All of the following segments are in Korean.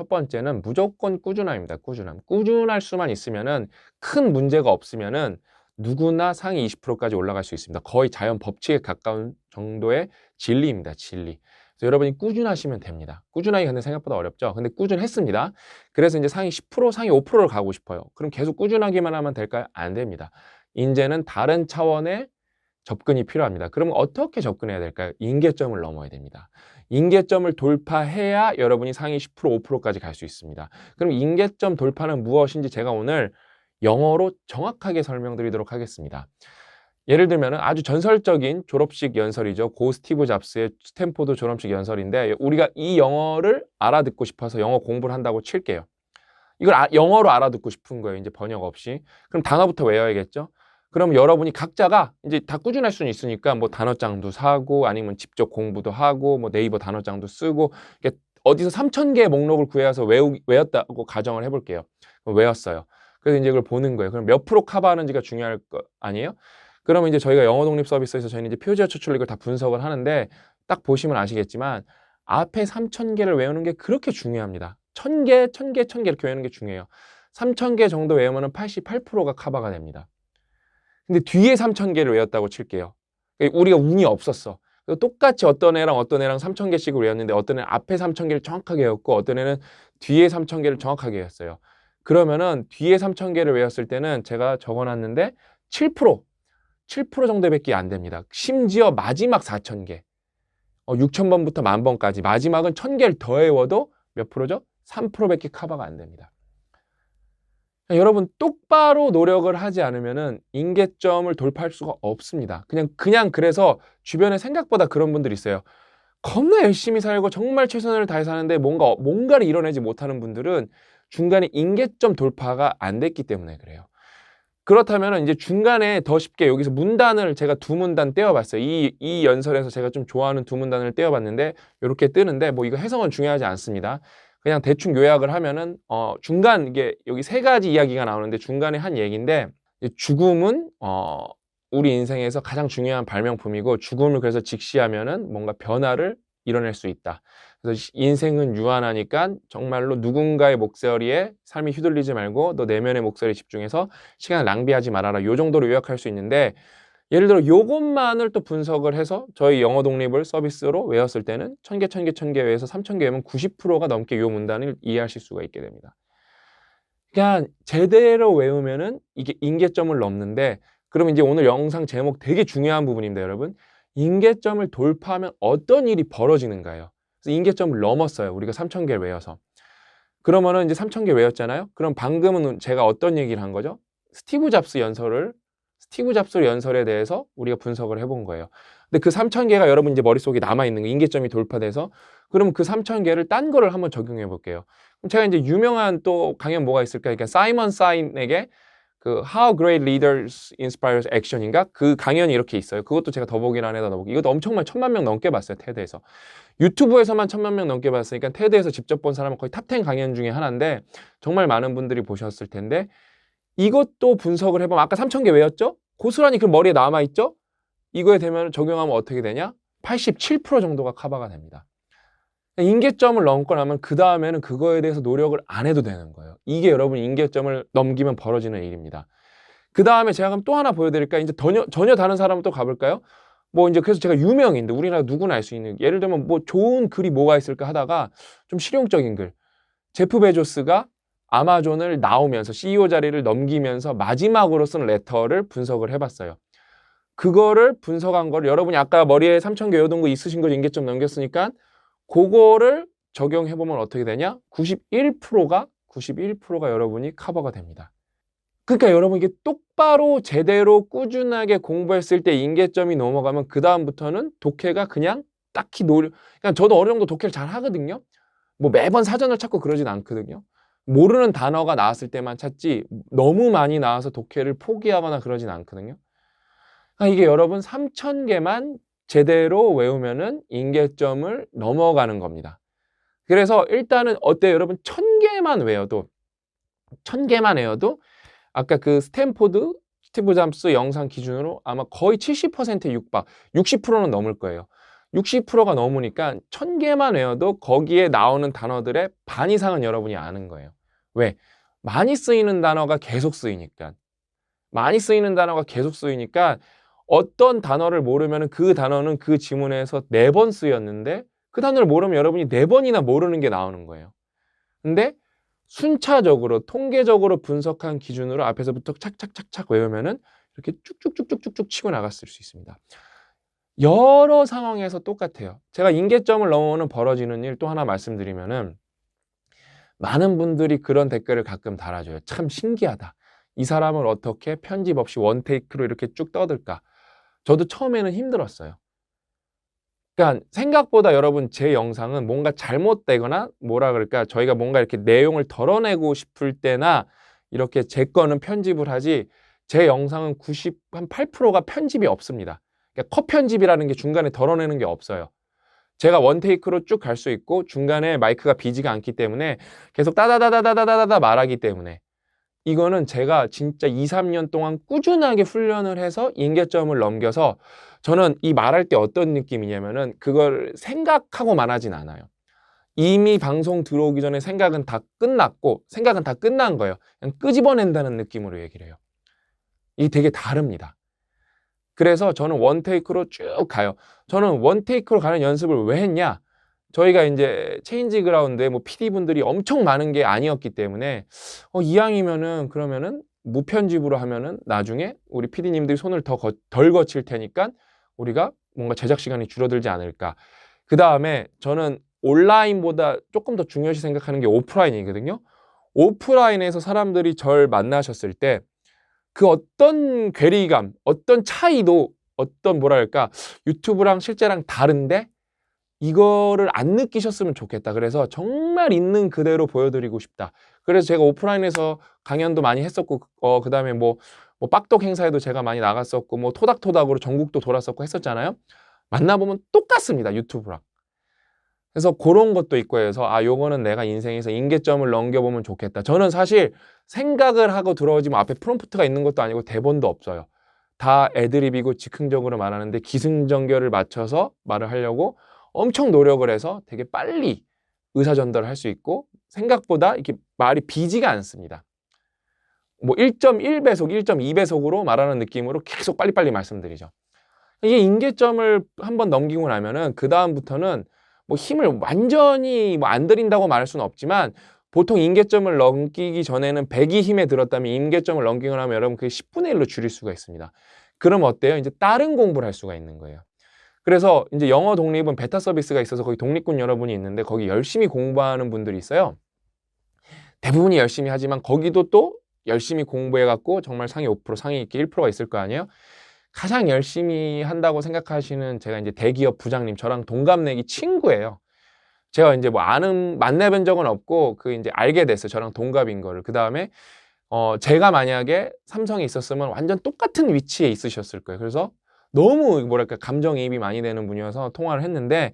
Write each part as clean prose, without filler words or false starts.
첫 번째는 무조건 꾸준함입니다. 꾸준함. 꾸준할 수만 있으면은 큰 문제가 없으면은 누구나 상위 20%까지 올라갈 수 있습니다. 거의 자연 법칙에 가까운 정도의 진리입니다. 진리. 그래서 여러분이 꾸준하시면 됩니다. 꾸준하기 근데 생각보다 어렵죠. 근데 꾸준했습니다. 그래서 이제 상위 10%, 상위 5%를 가고 싶어요. 그럼 계속 꾸준하기만 하면 될까요? 안 됩니다. 이제는 다른 차원의 접근이 필요합니다. 그러면 어떻게 접근해야 될까요? 임계점을 넘어야 됩니다. 임계점을 돌파해야 여러분이 상위 10%, 5%까지 갈 수 있습니다. 그럼 임계점 돌파는 무엇인지 제가 오늘 영어로 정확하게 설명드리도록 하겠습니다. 예를 들면 아주 전설적인 졸업식 연설이죠. 고 스티브 잡스의 스탠포드 졸업식 연설인데 우리가 이 영어를 알아듣고 싶어서 영어 공부를 한다고 칠게요. 이걸 영어로 알아듣고 싶은 거예요. 이제 번역 없이. 그럼 단어부터 외워야겠죠. 그럼 여러분이 각자가 이제 다 꾸준할 수는 있으니까 뭐 단어장도 사고 아니면 직접 공부도 하고 뭐 네이버 단어장도 쓰고 어디서 3,000개의 목록을 구해서 외웠다고 가정을 해볼게요. 외웠어요. 그래서 이제 이걸 보는 거예요. 그럼 몇 프로 커버하는지가 중요할 거 아니에요? 그러면 이제 저희가 영어 독립 서비스에서 저희는 이제 표지어 추출로 이걸 다 분석을 하는데 딱 보시면 아시겠지만 앞에 3,000개를 외우는 게 그렇게 중요합니다. 1,000개, 1,000개, 1,000개 이렇게 외우는 게 중요해요. 3,000개 정도 외우면 88%가 커버가 됩니다. 근데 뒤에 3,000개를 외웠다고 칠게요. 우리가 운이 없었어. 똑같이 어떤 애랑 3,000개씩을 외웠는데 어떤 애는 앞에 3,000개를 정확하게 외웠고 어떤 애는 뒤에 3,000개를 정확하게 외웠어요. 그러면은 뒤에 3,000개를 외웠을 때는 제가 적어놨는데 7% 정도밖에 안 됩니다. 심지어 마지막 4,000개, 6,000번부터 10,000번까지 마지막은 1,000개를 더 외워도 몇 프로죠? 3%밖에 커버가 안 됩니다. 여러분 똑바로 노력을 하지 않으면은 임계점을 돌파할 수가 없습니다. 그냥 그래서 주변에 생각보다 그런 분들이 있어요. 겁나 열심히 살고 정말 최선을 다해 사는데 뭔가를 이뤄내지 못하는 분들은 중간에 임계점 돌파가 안 됐기 때문에 그래요. 그렇다면 이제 중간에 더 쉽게 여기서 문단을 제가 두 문단 떼어봤어요. 이 연설에서 제가 좀 좋아하는 두 문단을 떼어봤는데 이렇게 뜨는데 뭐 이거 해석은 중요하지 않습니다. 그냥 대충 요약을 하면은 중간 이게 여기 세 가지 이야기가 나오는데 중간에 한 얘기인데 죽음은 우리 인생에서 가장 중요한 발명품이고 죽음을 그래서 직시하면은 뭔가 변화를 이뤄낼 수 있다. 그래서 인생은 유한하니까 정말로 누군가의 목소리에 삶이 휘둘리지 말고 너 내면의 목소리에 집중해서 시간을 낭비하지 말아라. 요 정도로 요약할 수 있는데 예를 들어 요것만을 또 분석을 해서 저희 영어 독립을 서비스로 외웠을 때는 1,000개, 1,000개, 1,000개 외워서 3,000개 외우면 90%가 넘게 요 문단을 이해하실 수가 있게 됩니다. 그러니까 제대로 외우면은 이게 임계점을 넘는데 그러면 이제 오늘 영상 제목 되게 중요한 부분입니다, 여러분. 임계점을 돌파하면 어떤 일이 벌어지는가요? 그래서 임계점을 넘었어요. 우리가 3,000개를 외워서. 그러면은 이제 3,000개 외웠잖아요. 그럼 방금은 제가 어떤 얘기를 한 거죠? 스티브 잡스 연설에 대해서 우리가 분석을 해본 거예요. 근데 그 3,000개가 여러분 이제 머릿속에 남아있는 거, 임계점이 돌파돼서 그러면 그 3,000개를 딴 거를 한번 적용해 볼게요. 그럼 제가 이제 유명한 또 강연 뭐가 있을까? 그러니까 사이먼 사인에게 그 How Great Leaders Inspire Action인가? 그 강연이 이렇게 있어요. 그것도 제가 더보기란에다 넣어볼게요. 이것도 엄청나게 1,000만 명 넘게 봤어요. 테드에서. 유튜브에서만 1,000만 명 넘게 봤으니까 테드에서 직접 본 사람은 거의 탑10 강연 중에 하나인데 정말 많은 분들이 보셨을 텐데 이것도 분석을 해보면 아까 3,000개 외웠죠? 고스란히 그 머리에 남아있죠? 이거에 되면 적용하면 어떻게 되냐? 87% 정도가 커버가 됩니다. 임계점을 넘고 나면 그 다음에는 그거에 대해서 노력을 안 해도 되는 거예요. 이게 여러분 임계점을 넘기면 벌어지는 일입니다. 그 다음에 제가 그럼 또 하나 보여드릴까요? 이제 전혀 다른 사람을 또 가볼까요? 뭐 이제 그래서 제가 유명인데 우리나라 누구나 알 수 있는 예를 들면 뭐 좋은 글이 뭐가 있을까 하다가 좀 실용적인 글. 제프 베조스가 아마존을 나오면서 CEO 자리를 넘기면서 마지막으로 쓴 레터를 분석을 해봤어요. 그거를 분석한 거를 여러분이 아까 머리에 3,000개 외우던 거 있으신 거 임계점 넘겼으니까 그거를 적용해보면 어떻게 되냐? 91%가 여러분이 커버가 됩니다. 그러니까 여러분 이게 똑바로 제대로 꾸준하게 공부했을 때 임계점이 넘어가면 그 다음부터는 독해가 그냥 딱히 그냥 저도 어느 정도 독해를 잘 하거든요. 뭐 매번 사전을 찾고 그러진 않거든요. 모르는 단어가 나왔을 때만 찾지 너무 많이 나와서 독해를 포기하거나 그러진 않거든요. 이게 여러분 3,000개만 제대로 외우면은 임계점을 넘어가는 겁니다. 그래서 일단은 어때요? 여러분 1,000개만 외워도 아까 그 스탠포드 스티브 잡스 영상 기준으로 아마 거의 70%에 육박, 60%는 넘을 거예요. 60%가 넘으니까 1000개만 외워도 거기에 나오는 단어들의 반 이상은 여러분이 아는 거예요. 왜? 많이 쓰이는 단어가 계속 쓰이니까. 많이 쓰이는 단어가 계속 쓰이니까 어떤 단어를 모르면 그 단어는 그 지문에서 4번 쓰였는데 그 단어를 모르면 여러분이 4번이나 모르는 게 나오는 거예요. 근데 순차적으로 통계적으로 분석한 기준으로 앞에서부터 착착착착 외우면은 이렇게 쭉쭉쭉쭉쭉쭉 치고 나갔을 수 있습니다. 여러 상황에서 똑같아요. 제가 임계점을 넘어오는 벌어지는 일 또 하나 말씀드리면은 많은 분들이 그런 댓글을 가끔 달아줘요. 참 신기하다. 이 사람을 어떻게 편집 없이 원테이크로 이렇게 쭉 떠들까? 저도 처음에는 힘들었어요. 그러니까 생각보다 여러분 제 영상은 뭔가 잘못되거나 뭐라 그럴까 저희가 뭔가 이렇게 내용을 덜어내고 싶을 때나 이렇게 제 거는 편집을 하지 제 영상은 98%가 편집이 없습니다. 그러니까 컷 편집이라는 게 중간에 덜어내는 게 없어요. 제가 원테이크로 쭉 갈 수 있고 중간에 마이크가 비지가 않기 때문에 계속 따다다다다다다다 말하기 때문에 이거는 제가 진짜 2, 3년 동안 꾸준하게 훈련을 해서 임계점을 넘겨서 저는 이 말할 때 어떤 느낌이냐면은 그걸 생각하고 말하진 않아요. 이미 방송 들어오기 전에 생각은 다 끝났고 생각은 다 끝난 거예요. 그냥 끄집어낸다는 느낌으로 얘기를 해요. 이게 되게 다릅니다. 그래서 저는 원테이크로 쭉 가요. 저는 원테이크로 가는 연습을 왜 했냐? 저희가 이제 체인지 그라운드에 뭐 PD분들이 엄청 많은 게 아니었기 때문에 이왕이면은 그러면은 무편집으로 하면은 나중에 우리 PD님들이 손을 덜 거칠 테니까 우리가 뭔가 제작 시간이 줄어들지 않을까. 그 다음에 저는 온라인보다 조금 더 중요시 생각하는 게 오프라인이거든요. 오프라인에서 사람들이 절 만나셨을 때 그 어떤 괴리감, 어떤 차이도 어떤 뭐랄까 유튜브랑 실제랑 다른데 이거를 안 느끼셨으면 좋겠다. 그래서 정말 있는 그대로 보여드리고 싶다. 그래서 제가 오프라인에서 강연도 많이 했었고, 그 다음에 뭐 빡독 행사에도 제가 많이 나갔었고, 뭐 토닥토닥으로 전국도 돌았었고 했었잖아요. 만나보면 똑같습니다. 유튜브랑. 그래서 그런 것도 있고 해서 요거는 내가 인생에서 임계점을 넘겨보면 좋겠다. 저는 사실 생각을 하고 들어오지 뭐 앞에 프롬프트가 있는 것도 아니고 대본도 없어요. 다 애드립이고 즉흥적으로 말하는데 기승전결을 맞춰서 말을 하려고 엄청 노력을 해서 되게 빨리 의사전달을 할 수 있고 생각보다 이렇게 말이 비지가 않습니다. 뭐 1.1배속, 1.2배속으로 말하는 느낌으로 계속 빨리빨리 말씀드리죠. 이게 임계점을 한번 넘기고 나면은 그 다음부터는 뭐 힘을 완전히 뭐 안 들인다고 말할 수는 없지만 보통 임계점을 넘기기 전에는 100이 힘에 들었다면 임계점을 넘기고 나면 여러분 그게 10분의 1로 줄일 수가 있습니다. 그럼 어때요? 이제 다른 공부를 할 수가 있는 거예요. 그래서 이제 영어 독립은 베타 서비스가 있어서 거기 독립군 여러분이 있는데 거기 열심히 공부하는 분들이 있어요. 대부분이 열심히 하지만 거기도 또 열심히 공부해갖고 정말 상위 5%, 상위 이렇게 1%가 있을 거 아니에요? 가장 열심히 한다고 생각하시는 제가 이제 대기업 부장님 저랑 동갑내기 친구예요. 제가 이제 뭐 만나본 적은 없고 그 이제 알게 됐어요. 저랑 동갑인 거를. 그 다음에 제가 만약에 삼성에 있었으면 완전 똑같은 위치에 있으셨을 거예요. 그래서 너무 뭐랄까 감정이입이 많이 되는 분이어서 통화를 했는데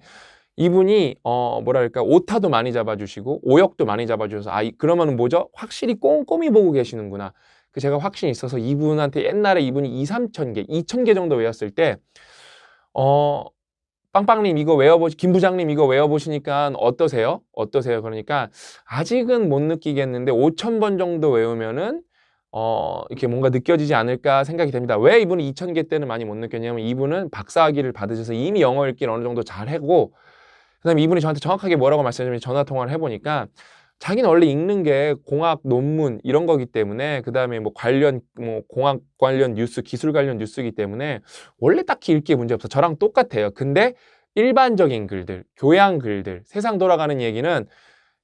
이분이 뭐랄까 오타도 많이 잡아주시고 오역도 많이 잡아주셔서 그러면 뭐죠? 확실히 꼼꼼히 보고 계시는구나. 그 제가 확신이 있어서 이분한테 옛날에 이분이 2, 3천 개, 2천 개 정도 외웠을 때 빵빵님 이거 김 부장님 이거 외워보시니까 어떠세요? 어떠세요? 그러니까 아직은 못 느끼겠는데 5,000번 정도 외우면은 이렇게 뭔가 느껴지지 않을까 생각이 됩니다. 왜 이분이 2,000개 때는 많이 못 느꼈냐면 이분은 박사학위를 받으셔서 이미 영어 읽기를 어느 정도 잘하고 그다음에 이분이 저한테 정확하게 뭐라고 말씀하시면 전화 통화를 해보니까 자기는 원래 읽는 게 공학 논문 이런 거기 때문에 그다음에 뭐 공학 관련 뉴스, 기술 관련 뉴스이기 때문에 원래 딱히 읽기에 문제 없어. 저랑 똑같아요. 근데 일반적인 글들, 교양 글들, 세상 돌아가는 얘기는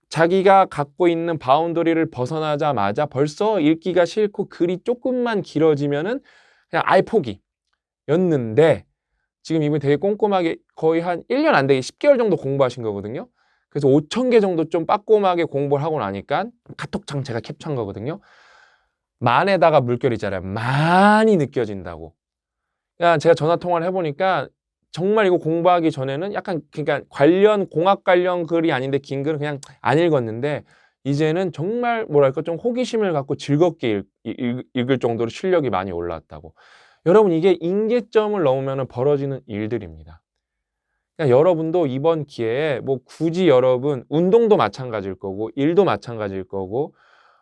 자기가 갖고 있는 바운더리를 벗어나자마자 벌써 읽기가 싫고 글이 조금만 길어지면은 그냥 아예 포기였는데 지금 이분이 되게 꼼꼼하게 거의 한 1년 안 되게 10개월 정도 공부하신 거거든요. 그래서 5,000개 정도 좀 빠꼼하게 공부를 하고 나니까 카톡창 제가 캡처한 거거든요. 만에다가 물결이잖아요. 많이 느껴진다고. 그러니까 제가 전화 통화를 해보니까 정말 이거 공부하기 전에는 약간 그러니까 공학 관련 글이 아닌데 긴 글은 그냥 안 읽었는데 이제는 정말 뭐랄까 좀 호기심을 갖고 즐겁게 읽을 정도로 실력이 많이 올라왔다고. 여러분 이게 임계점을 넘으면 벌어지는 일들입니다. 그러니까 여러분도 이번 기회에 뭐 굳이 여러분 운동도 마찬가지일 거고 일도 마찬가지일 거고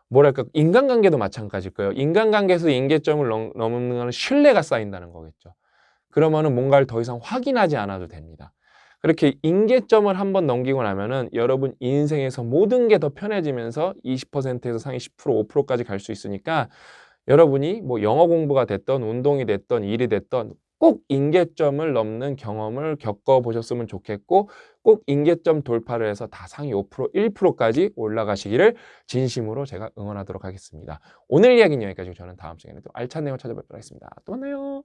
뭐랄까 인간관계도 마찬가지일 거예요. 인간관계에서 임계점을 넘는 거는 신뢰가 쌓인다는 거겠죠. 그러면은 뭔가를 더 이상 확인하지 않아도 됩니다. 그렇게 임계점을 한번 넘기고 나면은 여러분 인생에서 모든 게 더 편해지면서 20%에서 상위 10%, 5%까지 갈 수 있으니까 여러분이 뭐 영어 공부가 됐던 운동이 됐던 일이 됐던 꼭 임계점을 넘는 경험을 겪어보셨으면 좋겠고 꼭 임계점 돌파를 해서 다 상위 5%, 1%까지 올라가시기를 진심으로 제가 응원하도록 하겠습니다. 오늘 이야기는 여기까지고 저는 다음 시간에 또 알찬 내용 찾아뵙도록 하겠습니다. 또 만나요.